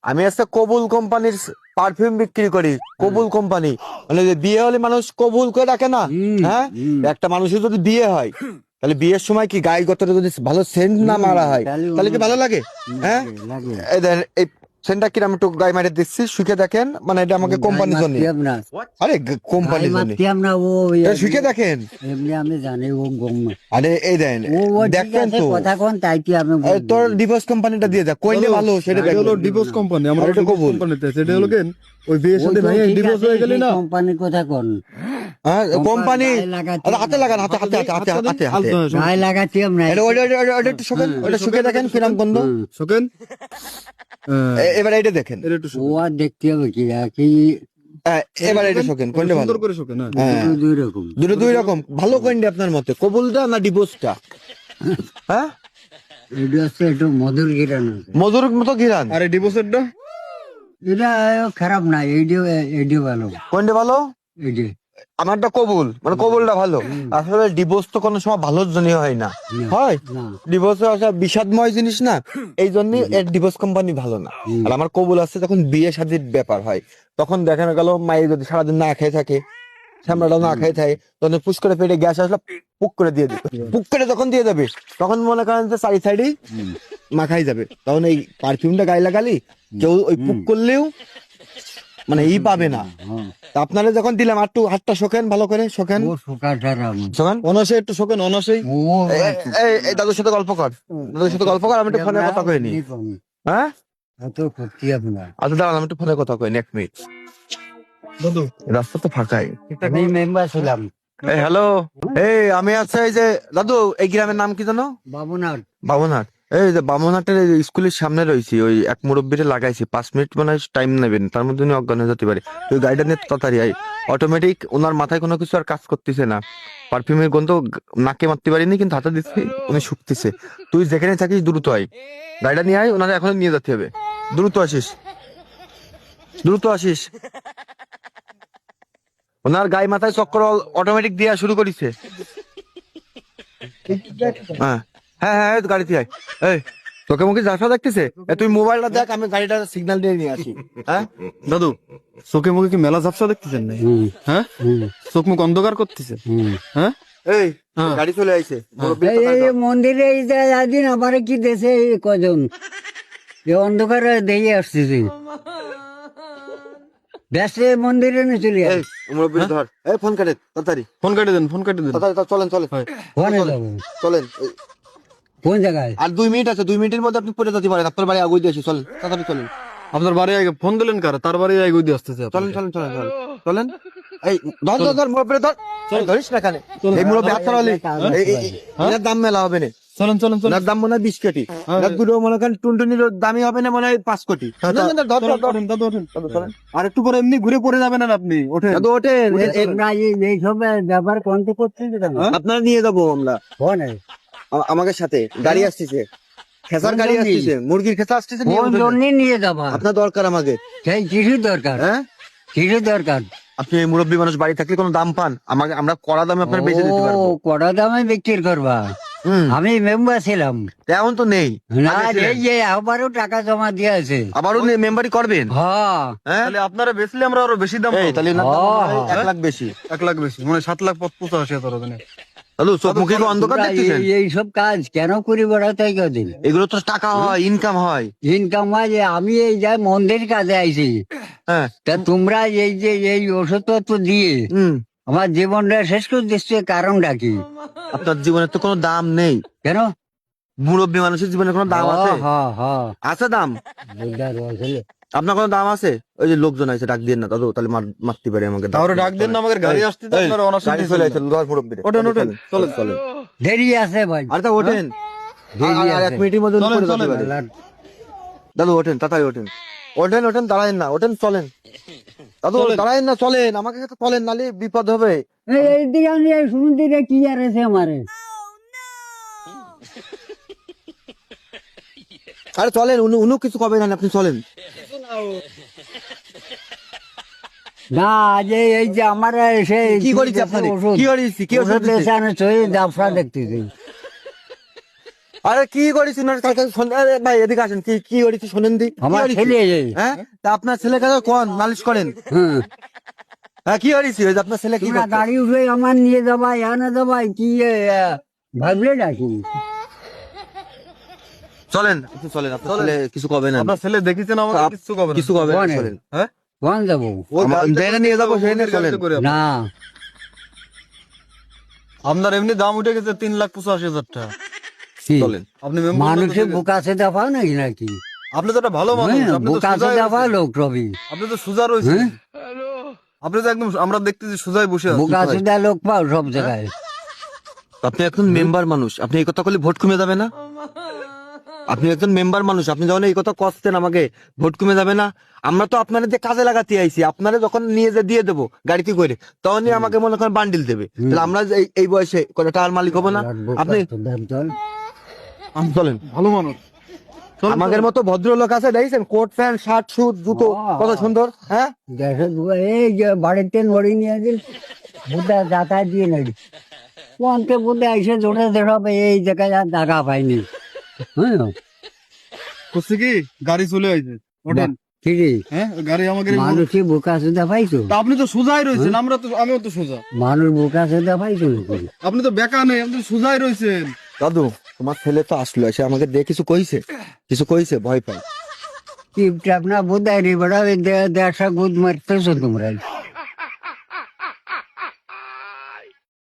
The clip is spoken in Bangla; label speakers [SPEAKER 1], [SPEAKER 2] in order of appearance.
[SPEAKER 1] আমি একটা কবুল কোম্পানির পারফিউম বিক্রি করি। কবুল কোম্পানি মানে যে বিয়ে হলে মানুষ কবুল করে ডাকে না? হ্যাঁ, একটা মানুষের যদি বিয়ে হয় তাহলে বিয়ের সময় কি গায়ে গতরে যদি ভালো সেন্ট না মারা হয় তাহলে কি ভালো লাগে? হ্যাঁ,
[SPEAKER 2] লাগে
[SPEAKER 1] এই দেখেন এই সেন্টটা কিরম একটু গায়ে মারে দিচ্ছি, শুকে দেখেন, মানে এটা আমাকে কোম্পানির জন্য।
[SPEAKER 2] না
[SPEAKER 1] আরে কোম্পানির জন্য
[SPEAKER 2] না ও
[SPEAKER 1] শুকে দেখেন।
[SPEAKER 2] এমনি আমি জানি ও গম
[SPEAKER 1] আরে এই দেন
[SPEAKER 2] ও ঠিক
[SPEAKER 1] দেখবেন
[SPEAKER 2] আছে
[SPEAKER 1] তো
[SPEAKER 2] কথা কোন তাই কি আমি
[SPEAKER 1] এই তোর ডিভোর্স কোম্পানিটা দিয়ে যা, কইলে ভালো সেটা
[SPEAKER 3] এটা হলো
[SPEAKER 1] দেখবেন।
[SPEAKER 3] ডিভোর্স কোম্পানি, আমরা
[SPEAKER 1] আর এটা
[SPEAKER 3] ডিভোর্স
[SPEAKER 1] কবুল।
[SPEAKER 3] কোম্পানিতে সেটা হলো কেন ওই বিয়ের সাথে ভাই ডিভোর্স হয়ে গেলে না
[SPEAKER 2] কোম্পানির কথা কোন
[SPEAKER 1] হ্যাঁ কোম্পানি
[SPEAKER 2] গায়ে লাগাচ্ছি
[SPEAKER 1] আরে হাতে লাগান, হাতে হাতে হাতে হাতে হাতে হাতে
[SPEAKER 2] গায়ে লাগাচ্ছি আমরা
[SPEAKER 1] এটা ওটা একটু শোকেন, ওটা শুকে দেখেন কিরম গন্ধ।
[SPEAKER 3] শোকেন
[SPEAKER 1] এবার এটা দেখেন,
[SPEAKER 3] এটা একটু
[SPEAKER 2] ও আর দেখতে হবে কি কি
[SPEAKER 1] এবার এটা শোকেন কোনটা ভালো?
[SPEAKER 3] সুন্দর করে শোকেন।
[SPEAKER 1] হ্যাঁ
[SPEAKER 2] দুই রকম
[SPEAKER 1] দুটো দুই রকম ভালো কোনটা আপনার মতে, কবুলটা না ডিভোর্সটা? হ্যাঁ,
[SPEAKER 2] এটা হচ্ছে একটু মধুর গিরান আছে
[SPEAKER 1] মধুর মতো ঘিরান।
[SPEAKER 3] আরে ডিভোর্সেরটা
[SPEAKER 2] এটা খারাপ না এইডিও এইডিও ভালো
[SPEAKER 1] কোনটা ভালো?
[SPEAKER 2] এইডি
[SPEAKER 1] আমারটা কবুল, মানে কবুলটা ভালো। আসলে ডিভোর্স তো কোনো সময় ভালোর জন্য হয় না, হয়
[SPEAKER 2] না
[SPEAKER 1] ডিভোর্স আসলে বিষাদময় জিনিস না, এই জন্য এর ডিভোর্স কোম্পানি ভালো না। আর আমার কবুল আছে যখন বিয়ে শাদীর ব্যাপার হয় তখন দেখা গেল মায়ের যদি সারাদিন না খেয়ে থাকে, শ্যামলাটা না খেয়ে থাকে, তখন পুশ করে পেটে গ্যাস আসলে পুক করে দিয়ে দিবে, পুক করে যখন দিয়ে দেবে তখন মনে করেন যে চারি সাইডেই মাখাই যাবে, তখন এই পারফিউমটা গায়ে লাগালি কেউ ওই পুক করলেও মানে ই পাবে না।
[SPEAKER 2] হ্যাঁ
[SPEAKER 1] তা আপনারা যখন দিলাম একটু হাতটা শোকেন, ভালো করে শোকেন,
[SPEAKER 2] ও সুকাটার আমার
[SPEAKER 1] শোকেন।
[SPEAKER 3] অনাসে একটু শোকেন অনাসেই
[SPEAKER 2] ও
[SPEAKER 1] এই দাদুর সাথে গল্প কর, দাদুর সাথে গল্প কর, আমি একটু ফোনে কথা কইনি। হ্যাঁ
[SPEAKER 2] এত ক্ষতি আপনার
[SPEAKER 1] আচ্ছা দাঁড়ান, আমি একটু ফোনে কথা কইনি, এক মিনিট।
[SPEAKER 3] দাদু
[SPEAKER 1] রাস্তা তো ফাঁকাই।
[SPEAKER 2] আমি মেম্বার ছিলাম
[SPEAKER 1] এই হ্যালো, এই আমি আছি এই যে দাদু, এই গ্রামের নাম কি জানো?
[SPEAKER 2] বাবুনার
[SPEAKER 1] বামনহাট। এই যে বামনহাটের এই স্কুলের সামনে রয়েছি, ওই এক মুরব্বীরে লাগাইছি, 5 মিনিট মানে টাইম নেবেন, তার মধ্যে উনি অজ্ঞান হয়ে যেতে পারে। ওই গাড়িটা নিয়ে তাড়াতাড়ি আই। অটোমেটিক ওনার মাথায় কোনো কিছু আর কাজ করতেছে না, পারফিউমের গন্ধ নাকে মারতে পারিনি কিন্তু হাতে দিচ্ছি, উনি শুকতেছে। তুই যেখানে থাকিস দ্রুত আয়, গাড়িটা নিয়ে আয়, ওনারা এখন নিয়ে যেতে হবে। দ্রুত আসিস, দ্রুত আসিস। ওনার গায়ে মাথায় চক্কর অটোমেটিক দেওয়া শুরু করেছে। হ্যাঁ হ্যাঁ হ্যাঁ, এই তো গাড়িতে আয়। এই তোকে মুখে যাত্রা দেখতেছে, তুই মোবাইলটা দেখ, আমি গাড়িটা সিগন্যাল দিয়ে নিয়ে আসি। হ্যাঁ
[SPEAKER 3] দাদু চোখে মুখে কি মেলা ঝাপসা দেখতেছেন না? হ্যাঁ চোখ মুখ অন্ধকার করতেছে। হ্যাঁ
[SPEAKER 1] এই
[SPEAKER 3] হ্যাঁ।
[SPEAKER 1] গাড়ি চলে আইছে,
[SPEAKER 2] এই মন্দিরে এই যে একদিন আমার কি দেশে এই কজন এই অন্ধকার দিয়ে আসতেছে দেশে মন্দিরে নিয়ে চলে
[SPEAKER 1] এই মুরব্বি ধর, এই ফোন কাটে তাড়াতাড়ি,
[SPEAKER 3] ফোন কাটে দেন ফোন কাটে দেন।
[SPEAKER 1] তাড়াতাড়ি চলেন চলেন
[SPEAKER 2] ফোনে যাবো
[SPEAKER 1] চলেন।
[SPEAKER 2] কোন জায়গায়
[SPEAKER 1] আর 2 মিনিট আছে, 2 মিনিটের মধ্যে আপনি পড়ে যেতে পারেন, আপনার বাড়ি আগুই দিয়েছি, চলেন তাড়াতাড়ি চলেন।
[SPEAKER 3] আপনার বাড়ি আগে ফোন দিলেন কার? তার বাড়ি আগে দিয়ে আসতেছে
[SPEAKER 1] চলেন চলেন চলেন চলেন চলেন। এই ধর ধর ধর মুরব্বি ধর, ধরিস না কানে, এই মুরব্বি হাত ছাড়ালি, এর দাম মেলা হবে না,
[SPEAKER 3] চলেন চলেন চলেন।
[SPEAKER 1] ওনার দাম মনে হয় 20 কোটি, ওনার দুটো মনে করেন টুনটুনির দামই হবে না মনে হয় 5 কোটি। না, না, না, ধর, ধর, ধর।
[SPEAKER 3] ওঠেন, দাদু ওঠেন।
[SPEAKER 1] দাদু, চলেন।
[SPEAKER 3] আর একটু পরে এমনি ঘুরে পড়ে যাবেন আর আপনি ওঠেন।
[SPEAKER 1] দাদু ওঠেন,
[SPEAKER 2] তোমরা এই সব ব্যাপার কোনটি করতেছে কেন
[SPEAKER 1] আপনারা নিয়ে যাবো আমরা,
[SPEAKER 2] ফোনে
[SPEAKER 1] আমাদের সাথে গাড়ি আসতেছে, খেসার গাড়ি আসতেছে, মুরগির খেসা আসতেছে, নিয়ে
[SPEAKER 2] কোন
[SPEAKER 1] যাবেন।
[SPEAKER 2] জন্য নিয়ে যাবা
[SPEAKER 1] আপনার দরকার আমাকে,
[SPEAKER 2] সেই কিছু দরকার
[SPEAKER 1] হ্যাঁ?
[SPEAKER 2] কিছু দরকার
[SPEAKER 1] আপনি এই মুরব্বী মানুষ, বাড়ি থাকলে কোনো দাম পান, আমাকে আমরা কড়া দামে আপনার বেচে দিতে পারবো।
[SPEAKER 2] ও কড়া দামে বিক্রি করবা
[SPEAKER 1] হুম,
[SPEAKER 2] আমি মেম্বার ছিলাম
[SPEAKER 1] তেমন তো নেই,
[SPEAKER 2] না এই যে আবারও টাকা জমা দিয়ে আছে
[SPEAKER 1] আবারও মেম্বারি করবেন?
[SPEAKER 2] হ্যাঁ
[SPEAKER 1] হ্যাঁ,
[SPEAKER 3] তাহলে আপনারা বেচলে আমরা আরো বেশি দাম
[SPEAKER 1] এই
[SPEAKER 3] পাবো।
[SPEAKER 1] তাহলে ওনার দাম মনে হয়
[SPEAKER 2] হ্যাঁ।
[SPEAKER 1] 1 লাখ বেশি।
[SPEAKER 3] 1 লাখ বেশি মানে 7,85,000 ওখানে।
[SPEAKER 1] দাদু চোখ মুখে কি অন্ধকার
[SPEAKER 2] তোমরা
[SPEAKER 1] দেখতেছেন?
[SPEAKER 2] এই সব কাজ কেন করি বেড়াতে কদিন
[SPEAKER 1] এগুলো তো টাকা হয়, ইনকাম হয়।
[SPEAKER 2] ইনকাম হয় যে আমি এই যে মন্দির কাজে আইছি
[SPEAKER 1] হ্যাঁ,
[SPEAKER 2] তা তোমরা এই যে এই ওষুধপত্র দিয়ে
[SPEAKER 1] হুম,
[SPEAKER 2] আমার জীবনটা শেষ করে দিচ্ছে কারণটা কি
[SPEAKER 1] আপনার জীবনের তো কোনো দাম নেই,
[SPEAKER 2] কেন
[SPEAKER 1] মুরব্বী মানুষের জীবনে কোনো দাম আছে?
[SPEAKER 2] হ্যাঁ হ্যাঁ
[SPEAKER 1] আছে দাম?
[SPEAKER 2] বুঝলাম, বুঝলে।
[SPEAKER 1] আপনার কোনো দাম আছে? ওই যে লোকজন আছে, ডাক দিয়ে না দাদু, তাহলে মারতে পারে আমাকে।
[SPEAKER 3] তাহলে ডাক দেন না, আমাদের গাড়ি আসতে তো
[SPEAKER 1] এই,
[SPEAKER 3] আপনারা অনাসে
[SPEAKER 1] গাড়ি চলে আসছে, ধর মুরব্বীরে।
[SPEAKER 3] ওঠেন, ওঠেন,
[SPEAKER 1] চলেন চলেন।
[SPEAKER 2] দেরি আছে ভাই
[SPEAKER 1] আরে তা ওঠেন,
[SPEAKER 2] দেরি
[SPEAKER 1] আর 1
[SPEAKER 2] আছে।
[SPEAKER 1] মিনিটের মধ্যে উনি
[SPEAKER 3] চলেন,
[SPEAKER 1] পড়ে যেতে
[SPEAKER 3] চলেন।
[SPEAKER 1] পারে। দাদু ওঠেন, তাড়াতাড়ি ওঠেন, ওঠেন ওঠেন, দাঁড়ায়েন না, ওঠেন চলেন। দাদু দাঁড়ায়েন না, চলেন, আমাকে সাথে চলেন, নালে বিপদ হবে।
[SPEAKER 2] এই দিকে আমি সমুদ্রে কি আর আছে আমারে
[SPEAKER 1] আরে চলেন, উনি কিছু কবে না, আপনি চলেন।
[SPEAKER 2] না যে এই যে আমার সেই
[SPEAKER 1] কি করেছি আপনারে? কি করেছি? কি ওষুধ দিছে?
[SPEAKER 2] জাফরা দেখতেছি
[SPEAKER 1] আরে কি করেছি না কালকে আরে ভাই এদিকে আসেন, কি কি করেছি শোনেন দি। কি
[SPEAKER 2] আমার
[SPEAKER 1] করেছি?
[SPEAKER 2] ছেলে
[SPEAKER 1] হ্যাঁ, তা আপনার ছেলেকে তো কোন নালিশ করেন।
[SPEAKER 2] হ্যাঁ
[SPEAKER 1] হ্যাঁ, কি করেছি ওই যে আপনার ছেলে কি
[SPEAKER 2] তোমরা
[SPEAKER 1] করতো?
[SPEAKER 2] গাড়ি উঠে আমার নিয়ে যাবা এনে যাবা কি ভাবলে নাকি
[SPEAKER 1] চলেন একটু চলেন, আপনার ছেলে কিছু কবে না।
[SPEAKER 3] আপনার ছেলে দেখেছেন আমার কিছু কবে না।
[SPEAKER 1] কিছু কবে না,
[SPEAKER 2] কোনে?
[SPEAKER 1] চলেন।
[SPEAKER 3] হ্যাঁ
[SPEAKER 2] কোন যাবো
[SPEAKER 3] ওর
[SPEAKER 1] আমার-
[SPEAKER 3] গাড়িতে
[SPEAKER 1] যেখানে নিয়ে যাবো
[SPEAKER 3] করে
[SPEAKER 1] সেখানে
[SPEAKER 3] ওর
[SPEAKER 1] চলেন।
[SPEAKER 3] গাড়িতে করে
[SPEAKER 2] না
[SPEAKER 3] আপনার এমনি দাম উঠে গেছে 3,85,000 টাকা।
[SPEAKER 2] কি?
[SPEAKER 3] চলেন আপনি মেম্বার
[SPEAKER 2] মানুষের বোকা আছে দেখা নাকি নাকি
[SPEAKER 3] আপনি তো একটা ভালো মানুষ, আপনি তো
[SPEAKER 2] বোকা আছে
[SPEAKER 3] সোজাই
[SPEAKER 2] দেখা
[SPEAKER 3] রয়েছেন।
[SPEAKER 2] লোক রবি
[SPEAKER 3] আপনি তো সোজা রয়েছেন,
[SPEAKER 2] হ্যাঁ?
[SPEAKER 3] আপনি তো একদম আমরা দেখতেছি সোজাই বসে আছেন।
[SPEAKER 2] বোকা আছে দেখা লোক পাও সব জায়গায়
[SPEAKER 1] আপনি এখন মেম্বার মানুষ, আপনি এই কথা করলে ভোট কমে যাবে না? আপনি একজন মেম্বার মানুষ, আপনি যখন এই কথা কষতেন আমাকে, ভোট কমে যাবে না? আমরা তো আপনারা যে কাজে লাগাতে আইছি, আপনারা যখন নিয়ে যে দিয়ে দেবো গাড়িতে করে, তখনই আমাকে মনে করেন বান্ডিল দেবে। তাহলে আমরা যে এই বয়সে কটা টাকার মালিক হবো না? আপনি চলেন।
[SPEAKER 3] ভালো মানুষ। চলেন,
[SPEAKER 1] আমাদের মতো ভদ্রলোক আছে দেখছেন, কোট প্যান্ট শার্ট স্যুট জুতো কত সুন্দর। হ্যাঁ,
[SPEAKER 2] দেশের বুকা এই যে বাড়িতে নড়ি নিয়ে দিল বুধা যাতায়াত দিয়ে নাকি কোনকে বুধে এসে জোটে দেখাবে এই জায়গায় আর জায়গা পাইনি হ্যাঁ
[SPEAKER 3] করছে কি গাড়ি চলে আইছে ওঠেন।
[SPEAKER 2] কি রে
[SPEAKER 3] হ্যাঁ গাড়ি আমাকে
[SPEAKER 2] মানুষই বোকা সুদা পাইছো
[SPEAKER 3] তা আপনি তো সোজাই রয়েছেন, আমরা তো আমিও তো সোজা।
[SPEAKER 2] মানুষ বোকা সুদা পাইছো নাকি?
[SPEAKER 3] আপনি তো বেকা নেই, আপনি তো সোজাই রয়েছেন।
[SPEAKER 1] দাদু তোমার ছেলে তো আসলো, এসে আমাকে দিয়ে কিছু কইছে, কিছু কইছে, ভয় পাই।
[SPEAKER 2] টিপ টাপ না বোধ রে বড়া দেড়শা গুদ মারতেছো তোমরা